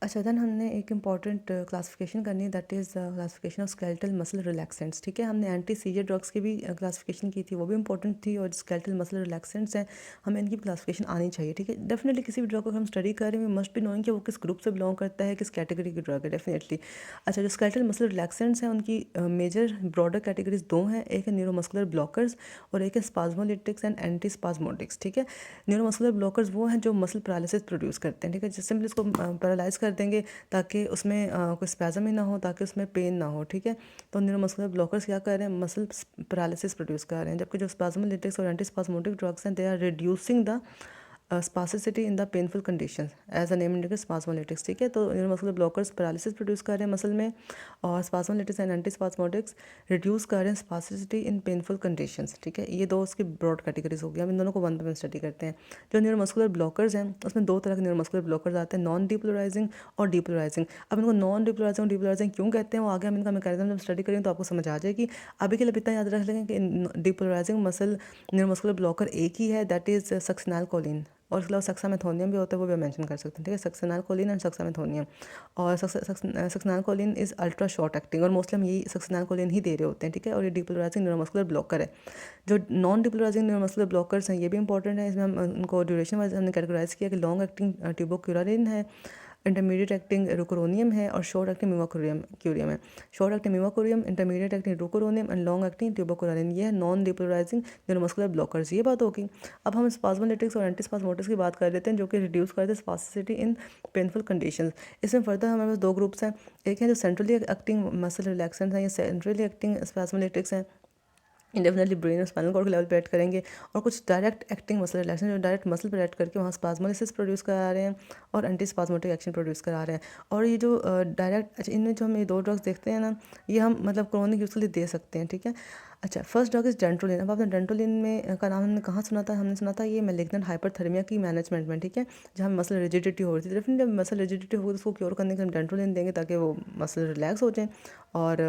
अच्छा, देन हमने एक इम्पॉर्टेंट क्लासिफिकेशन करनी है, that is classification of skeletal muscle relaxants. ठीक है, हमने एंटी सीजर ड्रग्स की भी क्लासिफिकेशन की थी, वो भी इंपॉर्टेंट थी, और स्केलेटल मसल रिलैक्सेंट्स हैं, हमें इनकी क्लासिफिकेशन आनी चाहिए। ठीक है, डेफिनेटली किसी भी ड्रग को हम स्टडी कर रहे हैं, मस्ट भी नोइंग कि वो किस ग्रुप से बिलोंग करता है, किस कैटेगरी की ड्रग है, डेफिनेटली। अच्छा, जो स्केलेटल मसल रिलैक्सेंट्स हैं उनकी मेजर ब्रॉडर कैटेगरीज दो हैं, एक है न्यूरोमस्कुलर ब्लॉकर्स और एक है स्पाज्मोलिटिक्स एंड एंटी स्पाज्मोटिक्स। ठीक है, न्यूरोमस्कुलर ब्लॉकर्स वो हैं जो मसल पैरालिसिस प्रोड्यूस करते हैं। ठीक है, जिस सिंपली इसको पैरालाइज कर देंगे ताकि उसमें कोई स्पैज़म ही ना हो, ताकि उसमें पेन ना हो। ठीक है, तो न्यूरोमस्कुलर ब्लॉकर्स क्या कर रहे हैं, मसल पैरालिसिस प्रोड्यूस कर रहे हैं, जबकि जो स्पाज्मोलिटिक्स और एंटीस्पाज्मोटिक ड्रग्स हैं, they are reducing the spasticity in the painful condition as a name indicates spasmolytics. ठीक है, तो न्यूरोमस्कुलर ब्लॉकर्स पैरालिसिस प्रोड्यूस कर रहे हैं मसल में, और स्पाज्मोलिटिक्स एंड एंटीस्पाज्मोटिक्स रिड्यूस कर रहे हैं स्पासिसिटी इन पेनफुल कंडीशंस। ठीक है, ये दो उसकी ब्रॉड कैटेगरीज हो गई। हम इन दोनों को वन बाय वन स्टडी करते हैं। जो न्यूरोमस्कुलर ब्लॉकर्स हैं उसमें दो तरह के न्यूरोमस्कुलर ब्लॉकर्स आते हैं, नॉन डिपोलराइजिंग और डिपोलराइजिंग। अब इनको नॉन डिपोलराइजिंग और डिपोलराइजिंग क्यों कहते हैं, वो आगे हम इनका मैकेनिज्म जब स्टडी करेंगे तो आपको समझ आ जाएगी। अभी के लिए इतना याद रख लेंगे कि डिपोलराइजिंग मसल न्यूरोमस्कुलर ब्लॉकर एक ही है, दैट इज सक्सिनैलकोलिन, और इसके अलावा सक्सामेथोनियम भी होता है, वो भी मेंशन कर सकते हैं। ठीक है, सक्सिनैलकोलिन एंड सक्सामेथोनियम, और सक्सिनैलकोलिन इज अल्ट्रा शॉर्ट एक्टिंग, और मोस्टली हम यही सक्सिनैलकोलिन ही दे रहे होते हैं। ठीक है, और ये डिपोलराइजिंग न्यूरोमस्कुलर ब्लॉकर है। जो नॉन डिपोलराइजिंग न्यूरोमस्कुलर ब्लॉकर्स हैं ये भी इंपॉर्टेंट है, इसमें हम उनको ड्यूरेशन वाइज हमने कैटेगराइज किया कि लॉन्ग एक्टिंग ट्यूबोक्यूरालिन है, इंटरमीडिएट एक्टिंग रुकोरोनियम है, और शॉर्ट एक्टिंग क्यूरियम है। Short acting mivacurium, intermediate acting rocuronium and long acting tubocurarine, ये है नॉन डिपोलराइजिंग न्यूरोमस्कुलर ब्लॉकर्स। ये बात होगी। अब हम स्पाज्मोलिटिक्स और एंटीस्पाज्मोटिक्स की बात कर लेते हैं, जो कि रिड्यूस करते हैं स्पासिसिटी इन पेनफुल कंडीशंस। इसमें फर्दर हमारे पास दो ग्रुप्स हैं, एक है जो सेंट्रली एक्टिंग मसल रिलैक्सेंट हैं, ये सेंट्रली एक्टिंग स्पाज्मोलिटिक्स हैं, डेफिनेटली ब्रेन और स्पाइनल कॉर्ड के लेवल पे एक्ट करेंगे, और कुछ डायरेक्ट एक्टिंग मसल रिलैक्सेशन जो डायरेक्ट मसल पर एक्ट करके वहाँ स्पाज्मोलिसिस प्रोड्यूस करा रहे हैं और एंटी स्पाज्मोटिक एक्शन प्रोड्यूस करा रहे हैं। और ये जो डायरेक्ट, अच्छा, इनमें जो हम ये दो ड्रग्स देखते हैं ना, ये हम मतलब क्रोनिक यूज के लिए दे सकते हैं। ठीक है, अच्छा, फर्स्ट ड्रग इज डेंट्रोलिन। अब आपने डेंट्रोलिन में का नाम हमने कहाँ सुना था, हमने सुना था ये मैलिग्नेंट हाइपरथर्मिया की मैनेजमेंट में। ठीक है, जहाँ मसल रिजिडिटी हो रही थी, डेफिनेटली जब मसल रिजिडिटी होगी तो उसको क्योर करने के लिए हम डेंट्रोलिन देंगे ताकि वो मसल रिलैक्स हो जाए और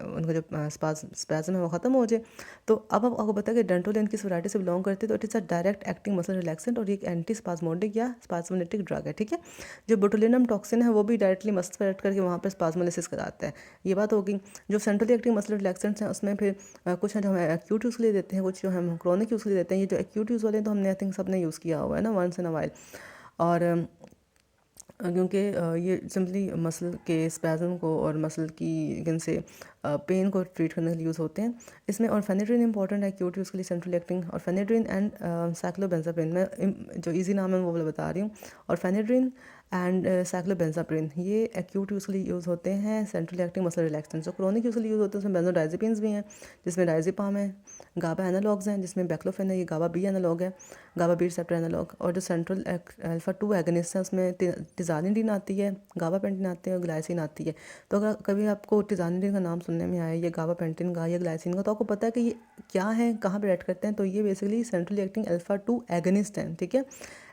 उनका जो स्पैज़म है वो ख़त्म हो जाए। तो अब आपको पता है कि डेंट्रोलिन किस वैरायटी से बिलोंग करते हैं, तो it is a direct acting muscle relaxant, और ये एक एंटी स्पाज्मोटिक या स्पाज्मोलिटिक ड्रग है। ठीक है, जो बोटुलिनम टॉक्सिन है वो भी डायरेक्टली मसल पर एक्ट करके वहाँ पर स्पाज्मोलिसिस कराता है। ये बात होगी। जो सेंट्रली एक्टिंग मसल रिलैक्सेंट्स हैं उसमें फिर कुछ हैं जो हम एक्यूट यूज़ के लिए देते हैं, कुछ जो हम क्रोनिक यूज़ के लिए देते हैं। ये जो एक्यूट यूज़ वाले हैं तो हमने आई थिंक सबने यूज़ किया हुआ है ना, वंस इन अ वाइल। और क्योंकि ये सिंपली मसल के स्पैज़म को और मसल की से पेन को ट्रीट करने के लिए यूज़ होते हैं। इसमें और फेनेड्रिन इंपॉर्टेंट है एक्यूट यूज़ के लिए, सेंट्रल एक्टिंग, और फेनेड्रिन एंड साइक्लोबेंजाप्रिन, मैं जो इजी नाम है वो वाला बता रही हूँ। और फेनेड्रिन एंड साइक्लोबेंजाप्रिन ये एक्यूट यूज़ के लिए यूज़ होते हैं, सेंट्रल एक्टिंग मसल रिलैक्सेंट। जो क्रोनिक यूज़ के लिए यूज़ होते हैं उसमें बेंजोडाइजेपिन्स भी हैं, जिसमें डायजेपाम है, गाबा एनालॉग्स हैं जिसमें बैक्लोफेन है, ये गाबा बी एनालॉग है, गाबा बी रिसेप्टर एनालॉग। और जो सेंट्रल अल्फा 2 एगनिस्ट है उसमें टिजानिडीन आती है, गाबा पेंटिन आती है और ग्लाइसिन आती है। तो अगर कभी आपको टिजानिडीन का नाम सुनने में आया, ये गाबा पेंटिन का या ग्लाइसिन का, तो आपको पता है कि ये क्या है, कहाँ पर एक्ट करते हैं। तो ये basically centrally acting alpha 2 agonist हैं। ठीक है,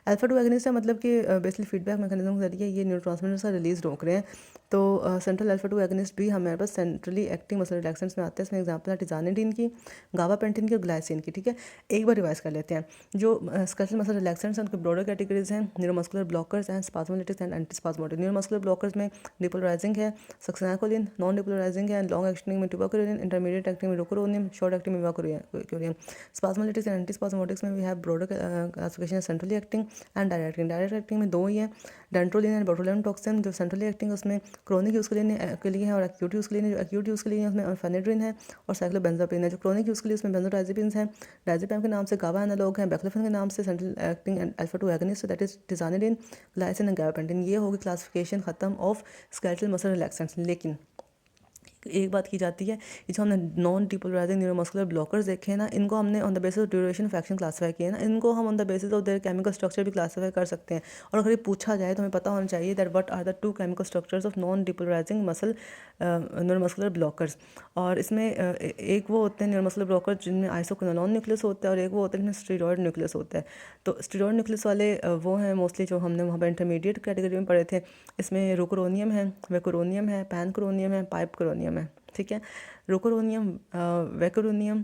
अल्फा 2 एगनिस्ट है मतलब कि बेसिकली फीडबैक मैकेनिज्म के जरिए ये न्यूरोट्रांसमीटर का रिलीज रोक रहे हैं। तो सेंट्रल अल्फा 2 एगनिस्ट भी हमारे पास सेंट्रली एक्टिंग मसल रिलैक्सेंट्स में आते हैं। इसमें एग्जांपल है टिजानिडीन की, गाबा पेंटिन की और ग्लाइसिन की। ठीक है, एक बार रिवाइज कर लेते हैं। जो स्केलेटल मसल रिलैक्सेंट्स हैं उनके ब्रॉडर कैटेगरीज हैं, neuromuscular blockers and spasmolytics and antispasmodic. Neuromuscular blockers में डिपोलराइजिंग है सक्सिनैकोलिन, नॉन डिपोलराइजिंग है लॉन्ग एक्टिंग में ट्यूबोक्यूरिन, इंटरमीडिएट एक्टिंग में रुकोरोनियम, शॉर्ट एक्टिंग में वाकोरियम। स्पाज्मोलिटिक्स एंड एंटीस्पाज्मोटिक्स में we have broader classification centrally acting and direct acting. Direct acting में दो ही है, डेंट्रोलिन एंड बोटुलिनम टॉक्सिन। जो सेंट्रली एक्टिंग उसमें क्रोनिक यूज़ के लिए है और एक्यूट यूज़ के लिए है। जो एक्यूट यूज़ के लिए है उसमें फेनेड्रिन है और साइक्लोबेंजापिन है। जो क्रोनिक यूज़ के लिए उसमें बेंजोडाइजेपिन्स हैं, डायजेपम के नाम से गाबा एनालॉग हैं, बैक्लोफेन के नाम से central acting and alpha 2 agonist, that is tizanidine, glycine and gabapentin. ये होगी क्लासिफिकेशन खत्म ऑफ स्केलेटल मसल रिलैक्सेंट्स। लेकिन एक बात की जाती है, ये जो हमने नॉन डिपोलराइजिंग न्यूरोमस्कुलर ब्लॉकर्स देखे हैं ना, इनको हमने on the basis of duration of action classify किए ना, इनको हम on the basis of their chemical structure भी क्लासीफाई कर सकते हैं। और अगर ये पूछा जाए तो हमें पता होना चाहिए that what are the two chemical structures of non depolarising muscle neuromuscular blockers. और इसमें एक वो होते हैं न्यूरोमस्कुलर ब्लॉकर जिनमें आइसोक्विनोलोन न्यूक्लियस होता है, और एक वो होते हैं जिनमें स्टेरॉयड न्यूक्लियस होता है। तो स्टेरॉयड न्यूक्लियस वाले वो हैं मोस्टली जो हमने वहाँ पर इंटरमीडिएट कैटेगरी में पढ़े थे। इसमें रुकोरोनियम है, वेकोरोनियम है, पैनक्रोनियम है, पाइपक्रोनियम है। ठीक है, रोकोरोनियम, वेकोरोनियम,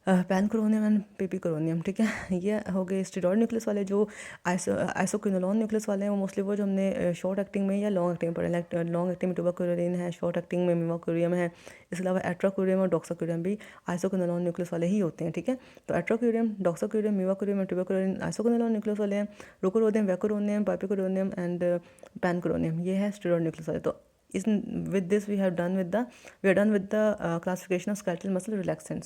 पैनकोरोनियम एंड पेपिकोरोनियम, ठीक है। ये हो गए स्टेरॉयड न्यूक्लियस वाले। जो आइसोक्विनोलोन न्यूक्लियस वाले हैं वो मोस्टली वो जो हमने शॉर्ट एक्टिंग में या लॉन्ग एक्टिंग में पढ़े, लाइक लॉन्ग एक्टिंग में टुबाकुलोरिन है, शॉर्ट एक्टिंग में मिवाकुरियम है। इसके अलावा एट्राक्यूरियम और डॉक्साक्यूरियम भी आइसोक्विनोलोन न्यूक्लियस वाले ही होते हैं, ठीक है। तो एट्राक्यूरियम, डॉक्साक्यूरियम, मिवाकुरियम और टुबाकुलोरिन आइसोक्विनोलोन न्यूक्लियस वाले हैं। रोकोरोनियम, वैकोरोनियम, पाइपिकोरोनियम एंड पैनकोरोनियम ये है स्टेरॉयड न्यूक्लियस वाले। तो इस with this we are done with the classification of skeletal muscle relaxants.